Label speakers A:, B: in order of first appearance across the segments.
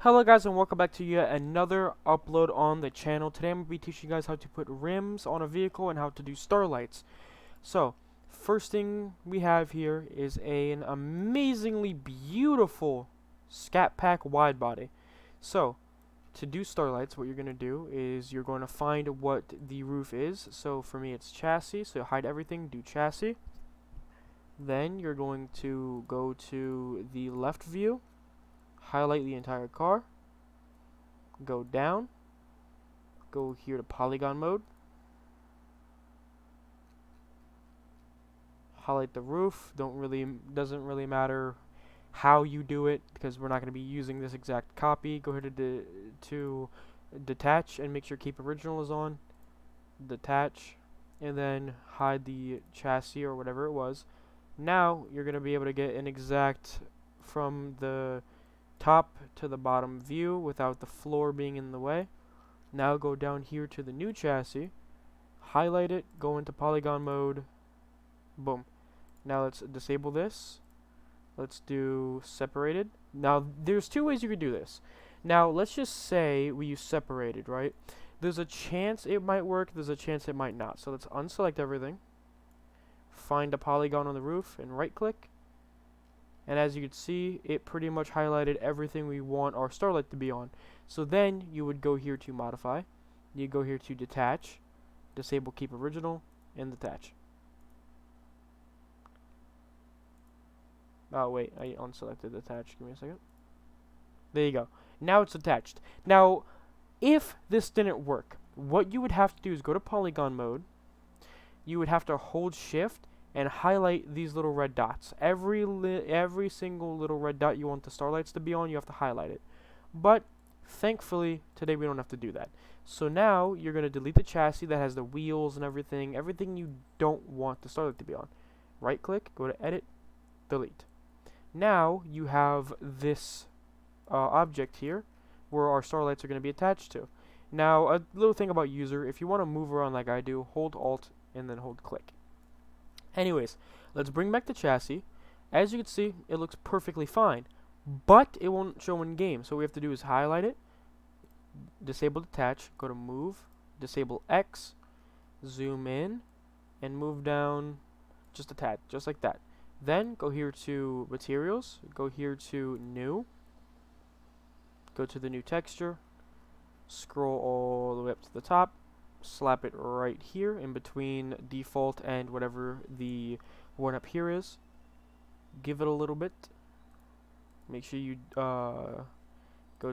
A: Hello guys, and welcome back to yet another upload on the channel. Today I'm going to be teaching you guys how to put rims on a vehicle and how to do starlights. So, first thing we have here is an amazingly beautiful Scat Pack wide body. So, to do starlights, what you're going to do is you're going to find what the roof is. So for me it's chassis, so hide everything, do chassis. Then you're going to go to the left view, highlight the entire car, go down, go here to polygon mode, highlight the roof. Doesn't really matter how you do it because we're not going to be using this exact copy. Go ahead to detach and make sure keep original is on, detach, and then hide the chassis or whatever it was. Now you're going to be able to get an exact from the top to the bottom view without the floor being in the way. Now go down here to the new chassis, highlight it, go into polygon mode, boom. Now let's disable this. Let's do separated. Now there's two ways you could do this. Now let's just say we use separated, right? There's a chance it might work, there's a chance it might not. So let's unselect everything, find a polygon on the roof and right click. And as you can see, it pretty much highlighted everything we want our starlight to be on. So then you would go here to modify, you go here to detach, disable keep original, and detach. Oh wait, I unselected detach, give me a second. There you go. Now it's attached. Now, if this didn't work, what you would have to do is go to polygon mode, you would have to hold shift and highlight these little red dots. Every single little red dot you want the starlights to be on, you have to highlight it. But thankfully today we don't have to do that. So now you're going to delete the chassis that has the wheels and everything you don't want the starlight to be on. Right click, go to edit, delete. Now you have this object here where our starlights are going to be attached to. Now a little thing about user, if you want to move around like I do, hold alt and then hold click. Anyways, let's bring back the chassis. As you can see, it looks perfectly fine, but it won't show in game. So what we have to do is highlight it, disable detach, go to move, disable X, zoom in, and move down just a tad, just like that. Then go here to materials, go here to new, go to the new texture, scroll all the way up to the top, slap it right here in between default and whatever the one up here is. Give it a little bit. Make sure you go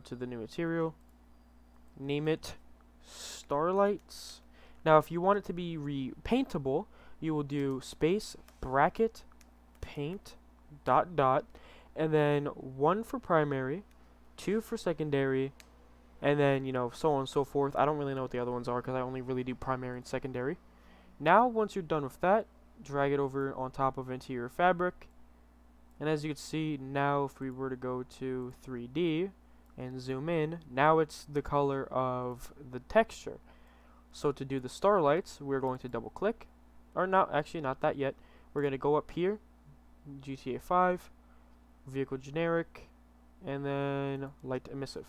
A: to the new material, name it Starlights. Now if you want it to be repaintable, you will do space bracket paint dot dot and then 1 for primary, 2 for secondary, and then, you know, so on and so forth. I don't really know what the other ones are because I only really do primary and secondary. Now, once you're done with that, drag it over on top of interior fabric. And as you can see, now if we were to go to 3D and zoom in, now it's the color of the texture. So to do the starlights, we're going to double click. Or not, actually not that yet. We're going to go up here, GTA 5, vehicle generic, and then light emissive.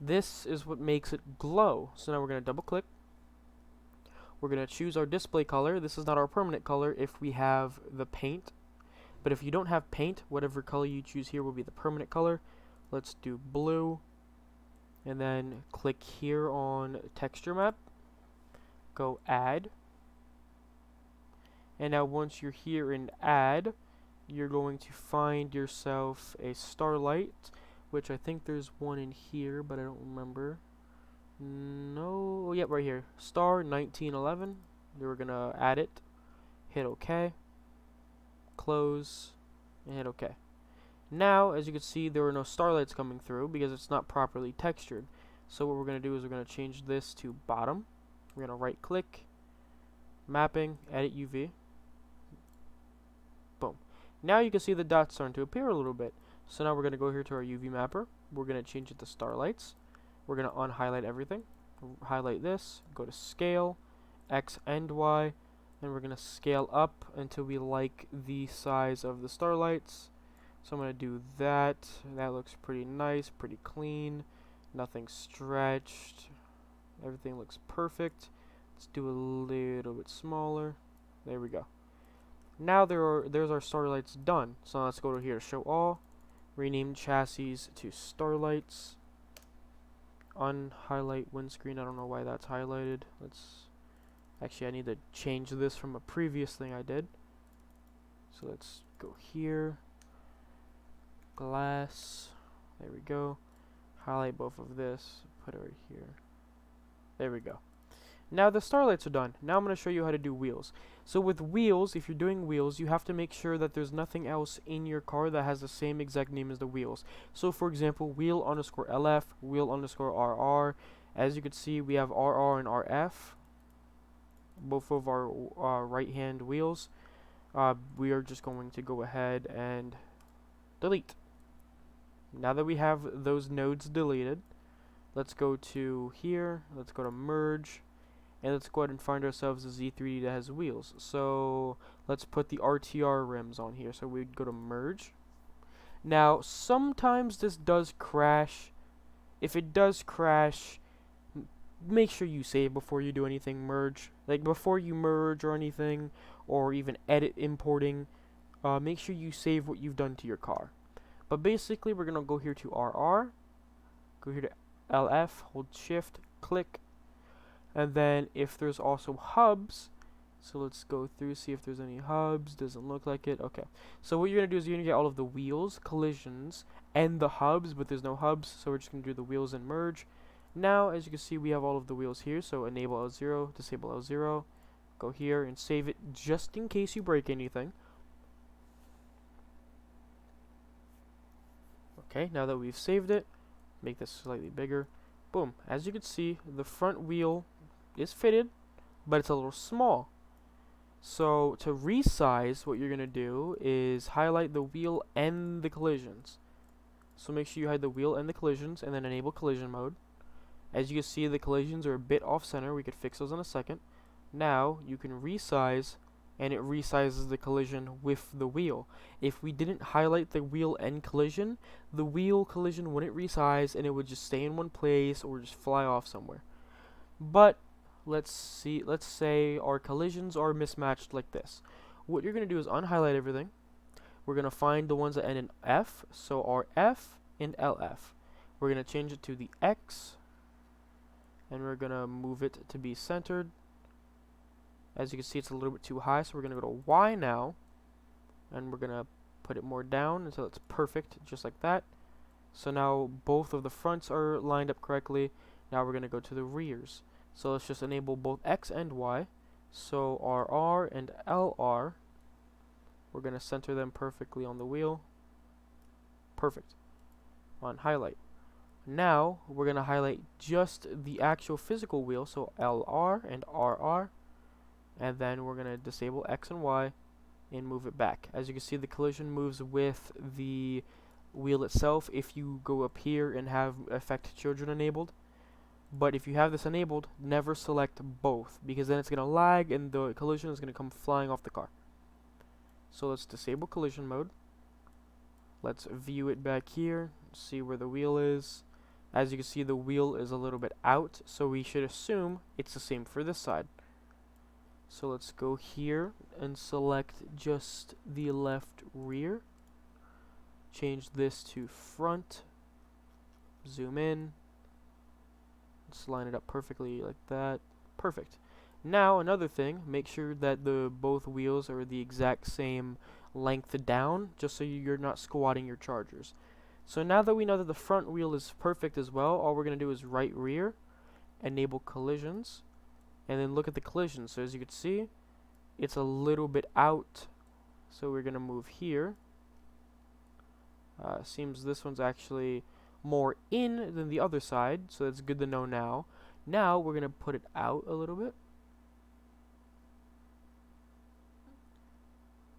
A: This is what makes it glow. So now we're going to double click. We're going to choose our display color. This is not our permanent color if we have the paint. But if you don't have paint, whatever color you choose here will be the permanent color. Let's do blue. And then click here on texture map. Go add. And now once you're here in add, you're going to find yourself a starlight, which I think there's one in here, but I don't remember. No, yep, right here. Star 1911. We're gonna add it. Hit OK. Close. And hit OK. Now, as you can see, there are no starlights coming through because it's not properly textured. So what we're gonna do is we're gonna change this to bottom. We're gonna right click, mapping, edit UV. Boom. Now you can see the dots starting to appear a little bit. So now we're going to go here to our UV mapper. We're going to change it to starlights. We're going to unhighlight everything. Highlight this. Go to scale, X and Y. And we're going to scale up until we like the size of the starlights. So I'm going to do that. That looks pretty nice, pretty clean. Nothing stretched. Everything looks perfect. Let's do a little bit smaller. There we go. Now there's our Starlights done. So let's go to here, show all. Rename chassis to Starlights. Unhighlight windscreen. I don't know why that's highlighted. Actually, I need to change this from a previous thing I did. So let's go here. Glass. There we go. Highlight both of this. Put it right here. There we go. Now the Starlights are done. Now I'm going to show you how to do wheels. So with wheels, if you're doing wheels, you have to make sure that there's nothing else in your car that has the same exact name as the wheels. So for example, wheel underscore LF, wheel underscore RR. As you can see, we have RR and RF. Both of our right hand wheels. We are just going to go ahead and delete. Now that we have those nodes deleted, let's go to here, let's go to merge, and let's go ahead and find ourselves a Z3 that has wheels. So let's put the RTR rims on here. So we'd go to merge. Now sometimes this does crash. If it does crash, make sure you save before you do anything. Merge, like before you merge or anything, or even edit importing, make sure you save what you've done to your car. But basically we're gonna go here to RR, go here to LF, hold shift, click, and then if there's also hubs, so let's go through, see if there's any hubs. Doesn't look like it. Okay, so what you're gonna do is you're gonna get all of the wheels, collisions, and the hubs, but there's no hubs, so we're just gonna do the wheels and merge. Now as you can see, we have all of the wheels here, so enable L0, disable L0, go here and save it just in case you break anything. Okay, now that we've saved it, make this slightly bigger. Boom. As you can see, the front wheel is fitted, but it's a little small. So to resize, what you're going to do is highlight the wheel and the collisions. So make sure you hide the wheel and the collisions, and then enable collision mode. As you can see, the collisions are a bit off center. We could fix those in a second. Now you can resize, and it resizes the collision with the wheel. If we didn't highlight the wheel and collision, the wheel collision wouldn't resize and it would just stay in one place or just fly off somewhere. But let's say our collisions are mismatched like this. What you're going to do is unhighlight everything. We're going to find the ones that end in F, so our F and LF. We're going to change it to the X, and we're going to move it to be centered. As you can see, it's a little bit too high, so we're going to go to Y now, and we're going to put it more down until it's perfect, just like that. So now both of the fronts are lined up correctly. Now we're going to go to the rears. So let's just enable both X and Y. So our R and LR, we're going to center them perfectly on the wheel. Perfect. On highlight. Now we're going to highlight just the actual physical wheel, so LR and RR. And then we're going to disable X and Y and move it back. As you can see, the collision moves with the wheel itself if you go up here and have affect children enabled. But if you have this enabled, never select both, because then it's going to lag and the collision is going to come flying off the car. So let's disable collision mode. Let's view it back here, see where the wheel is. As you can see, the wheel is a little bit out, so we should assume it's the same for this side. So let's go here and select just the left rear. Change this to front. Zoom in. Let's line it up perfectly like that. Perfect. Now another thing, make sure that both wheels are the exact same length down, just so you're not squatting your chargers. So now that we know that the front wheel is perfect as well, all we're going to do is right rear, enable collisions, and then look at the collisions. So as you can see, it's a little bit out, so we're going to move here. Seems this one's actually more in than the other side, so that's good to know now. Now we're going to put it out a little bit.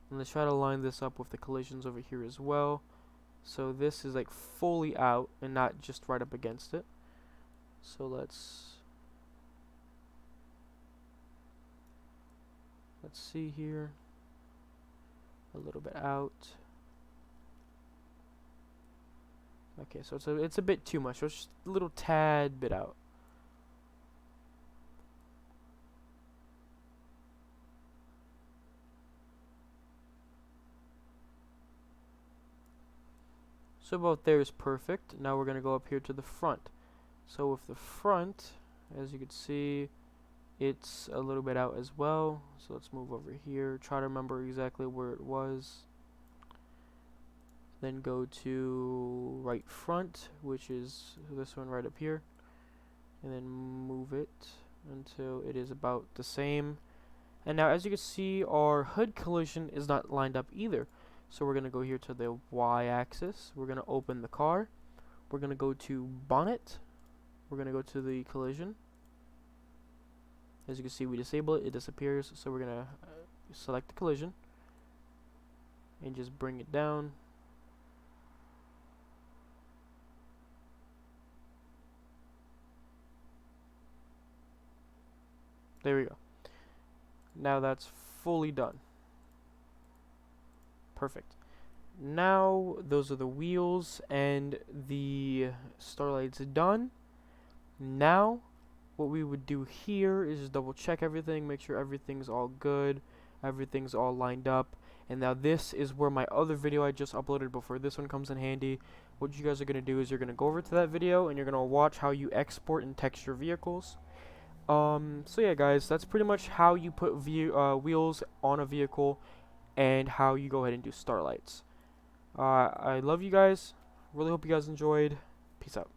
A: And let's try to line this up with the collisions over here as well. So this is like fully out and not just right up against it. So let's see here. A little bit out. Okay, so it's a bit too much. So it's just a little tad bit out. So about there is perfect. Now we're gonna go up here to the front. So with the front, as you can see, it's a little bit out as well. So let's move over here. Try to remember exactly where it was. Then go to right front, which is this one right up here. And then move it until it is about the same. And now as you can see, our hood collision is not lined up either. So we're going to go here to the y-axis. We're going to open the car. We're going to go to bonnet. We're going to go to the collision. As you can see, we disable it, it disappears. So we're going to select the collision and just bring it down. There we go. Now that's fully done. Perfect. Now those are the wheels and the Starlights done. Now what we would do here is just double check everything, make sure everything's all good, everything's all lined up. And now this is where my other video I just uploaded before this one comes in handy. What you guys are going to do is you're going to go over to that video and you're going to watch how you export and text your vehicles. So yeah guys, that's pretty much how you put wheels on a vehicle and how you go ahead and do Starlights. I love you guys, really hope you guys enjoyed, peace out.